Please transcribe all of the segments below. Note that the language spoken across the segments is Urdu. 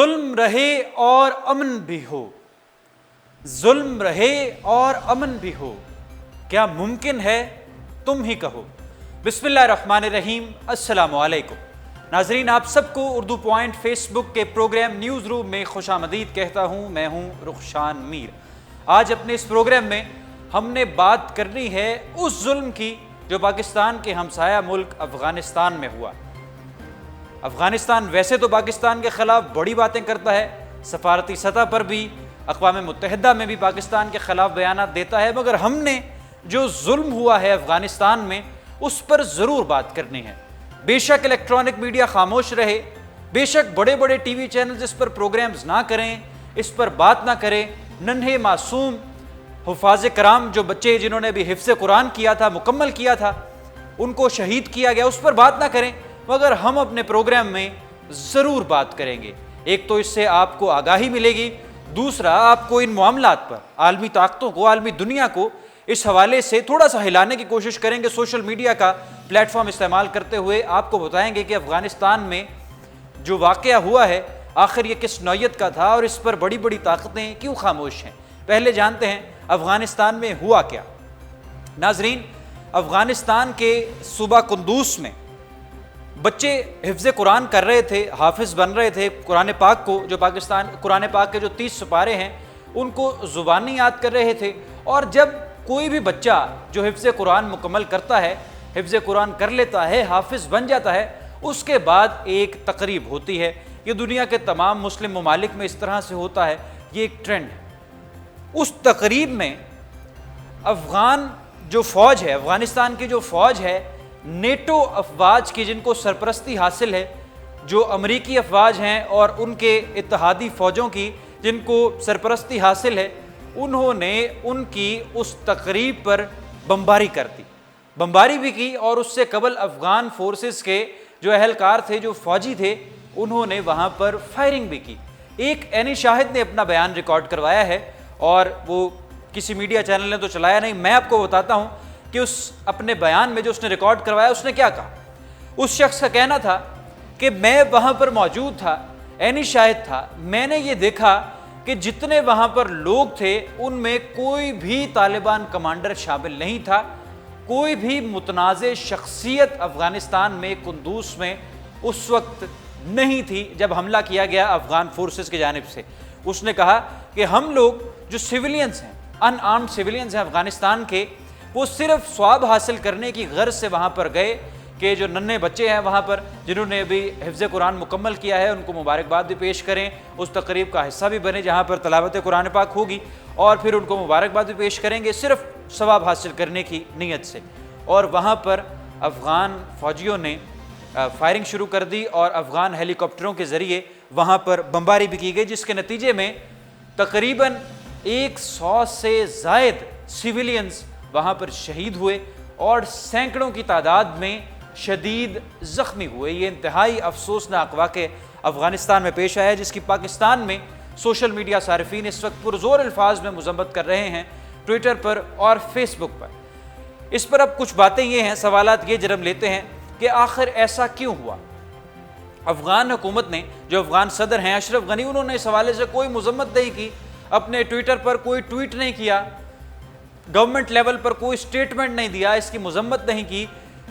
ظلم رہے اور امن بھی ہو، ظلم رہے اور امن بھی ہو، کیا ممکن ہے تم ہی کہو۔ بسم اللہ الرحمن الرحیم۔ السلام علیکم ناظرین، آپ سب کو اردو پوائنٹ فیس بک کے پروگرام نیوز روم میں خوش آمدید کہتا ہوں۔ میں ہوں رخشان میر۔ آج اپنے اس پروگرام میں ہم نے بات کرنی ہے اس ظلم کی جو پاکستان کے ہمسایہ ملک افغانستان میں ہوا۔ افغانستان ویسے تو پاکستان کے خلاف بڑی باتیں کرتا ہے، سفارتی سطح پر بھی، اقوام متحدہ میں بھی پاکستان کے خلاف بیانات دیتا ہے، مگر ہم نے جو ظلم ہوا ہے افغانستان میں اس پر ضرور بات کرنی ہے۔ بے شک الیکٹرانک میڈیا خاموش رہے، بے شک بڑے بڑے ٹی وی چینلز اس پر پروگرامز نہ کریں، اس پر بات نہ کریں، ننھے معصوم حفاظ کرام جو بچے جنہوں نے بھی حفظ قرآن کیا تھا، مکمل کیا تھا، ان کو شہید کیا گیا، اس پر بات نہ کریں، مگر ہم اپنے پروگرام میں ضرور بات کریں گے۔ ایک تو اس سے آپ کو آگاہی ملے گی، دوسرا آپ کو ان معاملات پر عالمی طاقتوں کو، عالمی دنیا کو اس حوالے سے تھوڑا سا ہلانے کی کوشش کریں گے۔ سوشل میڈیا کا پلیٹ فارم استعمال کرتے ہوئے آپ کو بتائیں گے کہ افغانستان میں جو واقعہ ہوا ہے آخر یہ کس نوعیت کا تھا اور اس پر بڑی بڑی طاقتیں کیوں خاموش ہیں۔ پہلے جانتے ہیں افغانستان میں ہوا کیا۔ ناظرین، افغانستان کے صوبہ قندوز میں بچے حفظ قرآن کر رہے تھے، حافظ بن رہے تھے قرآن پاک کو، جو قرآن پاک کے جو 30 سپارے ہیں ان کو زبانی یاد کر رہے تھے۔ اور جب کوئی بھی بچہ جو حفظ قرآن مکمل کرتا ہے، حفظ قرآن کر لیتا ہے، حافظ بن جاتا ہے، اس کے بعد ایک تقریب ہوتی ہے۔ یہ دنیا کے تمام مسلم ممالک میں اس طرح سے ہوتا ہے، یہ ایک ٹرینڈ ہے۔ اس تقریب میں افغان جو فوج ہے، افغانستان کی جو فوج ہے، نیٹو افواج کی جن کو سرپرستی حاصل ہے، جو امریکی افواج ہیں اور ان کے اتحادی فوجوں کی جن کو سرپرستی حاصل ہے، انہوں نے ان کی اس تقریب پر بمباری کر دی، بمباری بھی کی، اور اس سے قبل افغان فورسز کے جو اہلکار تھے، جو فوجی تھے، انہوں نے وہاں پر فائرنگ بھی کی۔ ایک عینی شاہد نے اپنا بیان ریکارڈ کروایا ہے اور وہ کسی میڈیا چینل نے تو چلایا نہیں، میں آپ کو بتاتا ہوں کہ اس اپنے بیان میں جو اس نے ریکارڈ کروایا اس نے کیا کہا۔ اس شخص کا کہنا تھا کہ میں وہاں پر موجود تھا، عینی شاہد تھا، میں نے یہ دیکھا کہ جتنے وہاں پر لوگ تھے ان میں کوئی بھی طالبان کمانڈر شامل نہیں تھا، کوئی بھی متنازع شخصیت افغانستان میں قندوز میں اس وقت نہیں تھی جب حملہ کیا گیا افغان فورسز کی جانب سے۔ اس نے کہا کہ ہم لوگ جو سیولینز ہیں، ان آرمڈ سیولینز ہیں افغانستان کے، وہ صرف ثواب حاصل کرنے کی غرض سے وہاں پر گئے کہ جو ننھے بچے ہیں وہاں پر جنہوں نے ابھی حفظ قرآن مکمل کیا ہے ان کو مبارکباد بھی پیش کریں، اس تقریب کا حصہ بھی بنے جہاں پر تلاوت قرآن پاک ہوگی، اور پھر ان کو مبارکباد بھی پیش کریں گے صرف ثواب حاصل کرنے کی نیت سے۔ اور وہاں پر افغان فوجیوں نے فائرنگ شروع کر دی اور افغان ہیلی کاپٹروں کے ذریعے وہاں پر بمباری بھی کی گئی، جس کے نتیجے میں تقریباً 100 سے زائد سیولینز وہاں پر شہید ہوئے اور سینکڑوں کی تعداد میں شدید زخمی ہوئے۔ یہ انتہائی افسوسناک واقعہ افغانستان میں پیش آیا ہے، جس کی پاکستان میں سوشل میڈیا صارفین اس وقت پرزور الفاظ میں مذمت کر رہے ہیں، ٹویٹر پر اور فیس بک پر۔ اس پر اب کچھ باتیں یہ ہیں، سوالات یہ جنم لیتے ہیں کہ آخر ایسا کیوں ہوا۔ افغان حکومت نے، جو افغان صدر ہیں اشرف غنی، انہوں نے اس حوالے سے کوئی مذمت نہیں کی، اپنے ٹویٹر پر کوئی ٹویٹ نہیں کیا، گورنمنٹ لیول پر کوئی سٹیٹمنٹ نہیں دیا، اس کی مذمت نہیں کی۔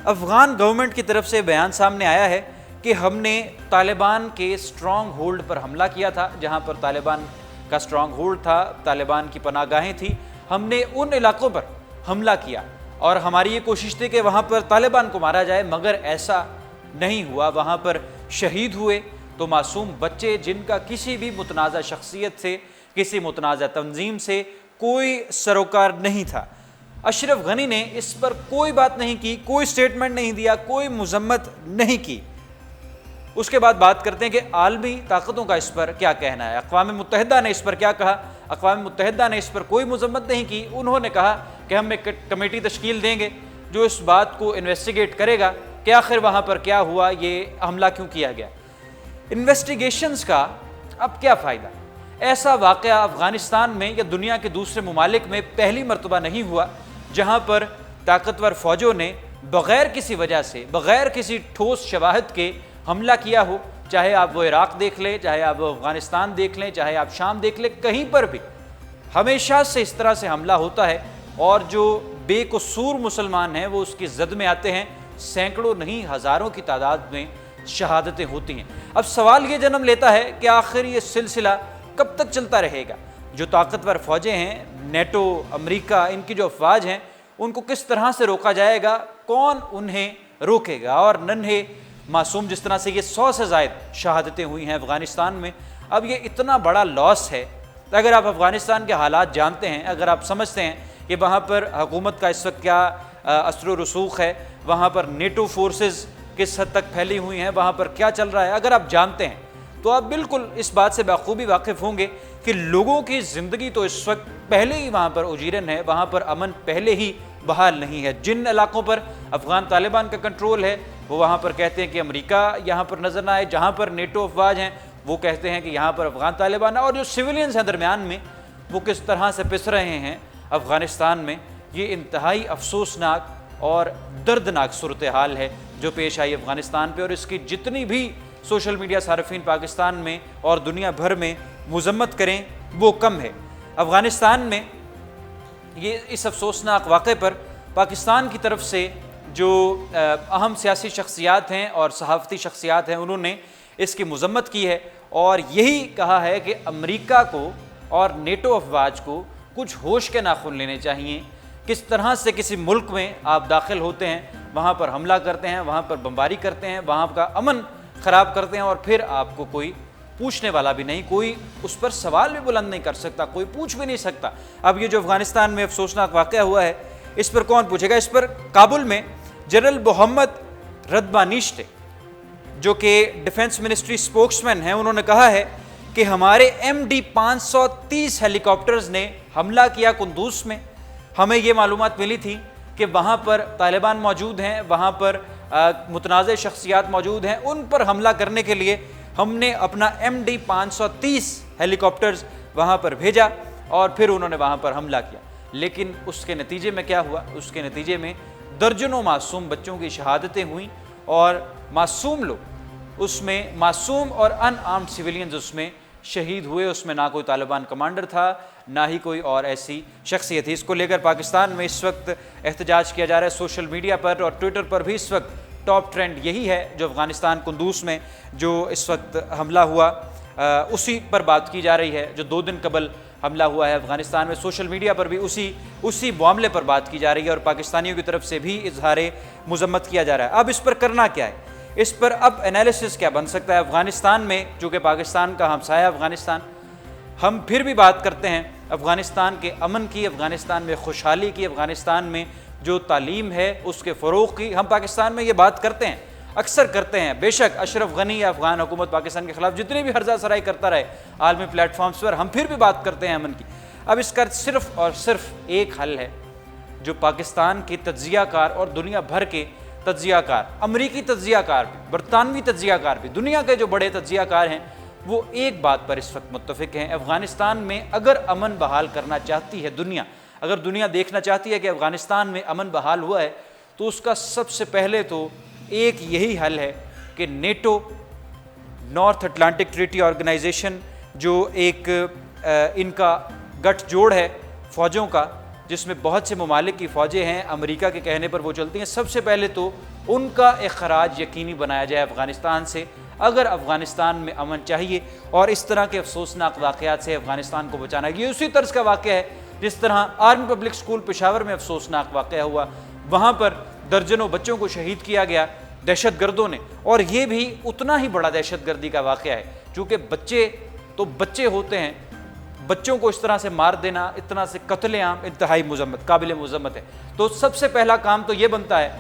افغان گورنمنٹ کی طرف سے بیان سامنے آیا ہے کہ ہم نے طالبان کے سٹرانگ ہولڈ پر حملہ کیا تھا، جہاں پر طالبان کا سٹرانگ ہولڈ تھا، طالبان کی پناہ گاہیں تھیں، ہم نے ان علاقوں پر حملہ کیا اور ہماری یہ کوشش تھی کہ وہاں پر طالبان کو مارا جائے، مگر ایسا نہیں ہوا۔ وہاں پر شہید ہوئے تو معصوم بچے جن کا کسی بھی متنازع شخصیت سے، کسی متنازع تنظیم سے کوئی سروکار نہیں تھا۔ اشرف غنی نے اس پر کوئی بات نہیں کی، کوئی سٹیٹمنٹ نہیں دیا، کوئی مذمت نہیں کی۔ اس کے بعد بات کرتے ہیں کہ عالمی طاقتوں کا اس پر کیا کہنا ہے۔ اقوام متحدہ نے اس پر کیا کہا؟ اقوام متحدہ نے اس پر کوئی مذمت نہیں کی۔ انہوں نے کہا کہ ہم ایک کمیٹی تشکیل دیں گے جو اس بات کو انویسٹیگیٹ کرے گا کہ آخر وہاں پر کیا ہوا، یہ حملہ کیوں کیا گیا۔ انویسٹیگیشنز کا اب کیا فائدہ؟ ایسا واقعہ افغانستان میں یا دنیا کے دوسرے ممالک میں پہلی مرتبہ نہیں ہوا جہاں پر طاقتور فوجوں نے بغیر کسی وجہ سے، بغیر کسی ٹھوس شواہد کے حملہ کیا ہو، چاہے آپ وہ عراق دیکھ لیں، چاہے آپ وہ افغانستان دیکھ لیں، چاہے آپ شام دیکھ لیں، کہیں پر بھی ہمیشہ سے اس طرح سے حملہ ہوتا ہے اور جو بے قصور مسلمان ہیں وہ اس کی زد میں آتے ہیں، سینکڑوں نہیں ہزاروں کی تعداد میں شہادتیں ہوتی ہیں۔ اب سوال یہ جنم لیتا ہے کہ آخر یہ سلسلہ کب تک چلتا رہے گا؟ جو طاقتور فوجیں ہیں، نیٹو، امریکہ، ان کی جو افواج ہیں، ان کو کس طرح سے روکا جائے گا؟ کون انہیں روکے گا؟ اور ننھے معصوم جس طرح سے یہ 100 سے زائد شہادتیں ہوئی ہیں افغانستان میں، اب یہ اتنا بڑا لاس ہے۔ اگر آپ افغانستان کے حالات جانتے ہیں، اگر آپ سمجھتے ہیں کہ وہاں پر حکومت کا اس وقت کیا اثر و رسوخ ہے، وہاں پر نیٹو فورسز کس حد تک پھیلی ہوئی ہیں، وہاں پر کیا چل رہا ہے، اگر آپ جانتے ہیں تو آپ بالکل اس بات سے بخوبی واقف ہوں گے کہ لوگوں کی زندگی تو اس وقت پہلے ہی وہاں پر اجیرن ہے، وہاں پر امن پہلے ہی بحال نہیں ہے۔ جن علاقوں پر افغان طالبان کا کنٹرول ہے وہ وہاں پر کہتے ہیں کہ امریکہ یہاں پر نظر نہ آئے، جہاں پر نیٹو افواج ہیں وہ کہتے ہیں کہ یہاں پر افغان طالبان، اور جو سویلینز ہیں درمیان میں وہ کس طرح سے پس رہے ہیں افغانستان میں۔ یہ انتہائی افسوسناک اور دردناک صورتحال ہے جو پیش آئی افغانستان پہ، اور اس کی جتنی بھی سوشل میڈیا صارفین پاکستان میں اور دنیا بھر میں مذمت کریں وہ کم ہے۔ افغانستان میں یہ اس افسوسناک واقعے پر پاکستان کی طرف سے جو اہم سیاسی شخصیات ہیں اور صحافتی شخصیات ہیں انہوں نے اس کی مذمت کی ہے اور یہی کہا ہے کہ امریکہ کو اور نیٹو افواج کو کچھ ہوش کے ناخن لینے چاہیے۔ کس طرح سے کسی ملک میں آپ داخل ہوتے ہیں، وہاں پر حملہ کرتے ہیں، وہاں پر بمباری کرتے ہیں، وہاں کا امن خراب کرتے ہیں، اور پھر آپ کو کوئی پوچھنے والا بھی نہیں، کوئی اس پر سوال بھی بلند نہیں کر سکتا، کوئی پوچھ بھی نہیں سکتا۔ اب یہ جو افغانستان میں افسوسناک واقعہ ہوا ہے اس پر کون پوچھے گا؟ اس پر کابل میں جنرل محمد ردبانیشتے جو کہ ڈیفنس منسٹری سپوکسمین ہیں، انہوں نے کہا ہے کہ ہمارے MD-530 ہیلی کاپٹرز نے حملہ کیا قندوز میں۔ ہمیں یہ معلومات ملی تھی کہ وہاں پر طالبان موجود ہیں، وہاں پر متنازع شخصیات موجود ہیں، ان پر حملہ کرنے کے لیے ہم نے اپنا MD-530 ہیلی کاپٹرز وہاں پر بھیجا اور پھر انہوں نے وہاں پر حملہ کیا۔ لیکن اس کے نتیجے میں کیا ہوا؟ اس کے نتیجے میں درجنوں معصوم بچوں کی شہادتیں ہوئیں، اور معصوم لوگ اس میں، معصوم اور ان آرمڈ سویلینز اس میں شہید ہوئے۔ اس میں نہ کوئی طالبان کمانڈر تھا، نہ ہی کوئی اور ایسی شخصیت تھی۔ اس کو لے کر پاکستان میں اس وقت احتجاج کیا جا رہا ہے، سوشل میڈیا پر اور ٹویٹر پر بھی اس وقت ٹاپ ٹرینڈ یہی ہے۔ جو افغانستان قندوز میں جو اس وقت حملہ ہوا اسی پر بات کی جا رہی ہے، جو 2 دن قبل حملہ ہوا ہے افغانستان میں، سوشل میڈیا پر بھی اسی معاملے پر بات کی جا رہی ہے، اور پاکستانیوں کی طرف سے بھی اظہار مذمت کیا جا رہا ہے۔ اب اس پر کرنا کیا ہے؟ اس پر اب انالیسس کیا بن سکتا ہے؟ افغانستان میں چونکہ پاکستان کا ہمسایہ افغانستان، ہم پھر بھی بات کرتے ہیں افغانستان کے امن کی، افغانستان میں خوشحالی کی، افغانستان میں جو تعلیم ہے اس کے فروغ کی۔ ہم پاکستان میں یہ بات کرتے ہیں، اکثر کرتے ہیں۔ بے شک اشرف غنی یا افغان حکومت پاکستان کے خلاف جتنی بھی ہرزہ سرائی کرتا رہے عالمی پلیٹ فارمز پر، ہم پھر بھی بات کرتے ہیں امن کی۔ اب اس کا صرف اور صرف ایک حل ہے جو پاکستان کے تجزیہ کار اور دنیا بھر کے تجزیہ کار، امریکی تجزیہ کار بھی، برطانوی تجزیہ کار بھی، دنیا کے جو بڑے تجزیہ کار ہیں، وہ ایک بات پر اس وقت متفق ہیں۔ افغانستان میں اگر امن بحال کرنا چاہتی ہے دنیا، اگر دنیا دیکھنا چاہتی ہے کہ افغانستان میں امن بحال ہوا ہے، تو اس کا سب سے پہلے تو ایک یہی حل ہے کہ NATO, North Atlantic Treaty Organization, جو ایک ان کا گٹھ جوڑ ہے فوجوں کا، جس میں بہت سے ممالک کی فوجیں ہیں، امریکہ کے کہنے پر وہ چلتی ہیں، سب سے پہلے تو ان کا اخراج یقینی بنایا جائے افغانستان سے، اگر افغانستان میں امن چاہیے۔ اور اس طرح کے افسوسناک واقعات سے افغانستان کو بچانا، یہ اسی طرز کا واقعہ ہے جس طرح آرمی پبلک اسکول پشاور میں افسوسناک واقعہ ہوا، وہاں پر درجنوں بچوں کو شہید کیا گیا دہشت گردوں نے، اور یہ بھی اتنا ہی بڑا دہشت گردی کا واقعہ ہے، چونکہ بچے تو بچے ہوتے ہیں، بچوں کو اس طرح سے مار دینا، اتنا سے قتل عام انتہائی مذمت، قابل مذمت ہے۔ تو سب سے پہلا کام تو یہ بنتا ہے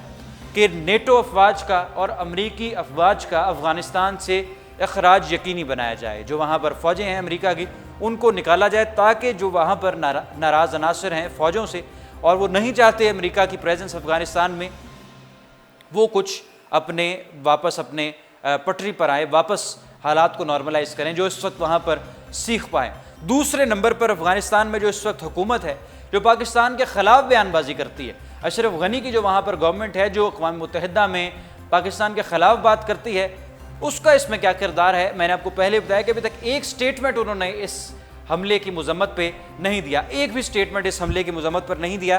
کہ نیٹو افواج کا اور امریکی افواج کا افغانستان سے اخراج یقینی بنایا جائے۔ جو وہاں پر فوجیں ہیں امریکہ کی، ان کو نکالا جائے، تاکہ جو وہاں پر ناراض عناصر ہیں فوجوں سے، اور وہ نہیں چاہتے امریکہ کی پریزنس افغانستان میں، وہ کچھ واپس اپنے پٹری پر آئے، واپس حالات کو نارملائز کریں، جو اس وقت وہاں پر سیکھ پائیں۔ دوسرے نمبر پر افغانستان میں جو اس وقت حکومت ہے، جو پاکستان کے خلاف بیان بازی کرتی ہے، اشرف غنی کی جو وہاں پر گورنمنٹ ہے، جو اقوام متحدہ میں پاکستان کے خلاف بات کرتی ہے، اس کا اس میں کیا کردار ہے؟ میں نے آپ کو پہلے بتایا کہ ابھی تک ایک سٹیٹمنٹ انہوں نے اس حملے کی مذمت پہ نہیں دیا، ایک بھی سٹیٹمنٹ اس حملے کی مذمت پر نہیں دیا۔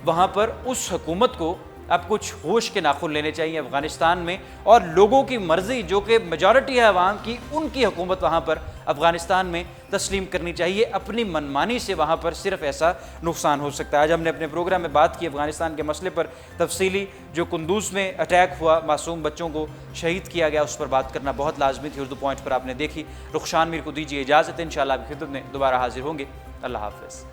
وہاں پر اس حکومت کو اب کچھ ہوش کے ناخن لینے چاہیے افغانستان میں، اور لوگوں کی مرضی جو کہ میجورٹی ہے عوام کی، ان کی حکومت وہاں پر افغانستان میں تسلیم کرنی چاہیے۔ اپنی منمانی سے وہاں پر صرف ایسا نقصان ہو سکتا ہے۔ آج ہم نے اپنے پروگرام میں بات کی افغانستان کے مسئلے پر تفصیلی، جو کندوز میں اٹیک ہوا، معصوم بچوں کو شہید کیا گیا، اس پر بات کرنا بہت لازمی تھی۔ اردو پوائنٹ پر آپ نے دیکھی۔ رخشان میر کو دیجیے اجازت، انشاءاللہ آپ کی خدمت میں دوبارہ حاضر ہوں گے۔ اللہ حافظ۔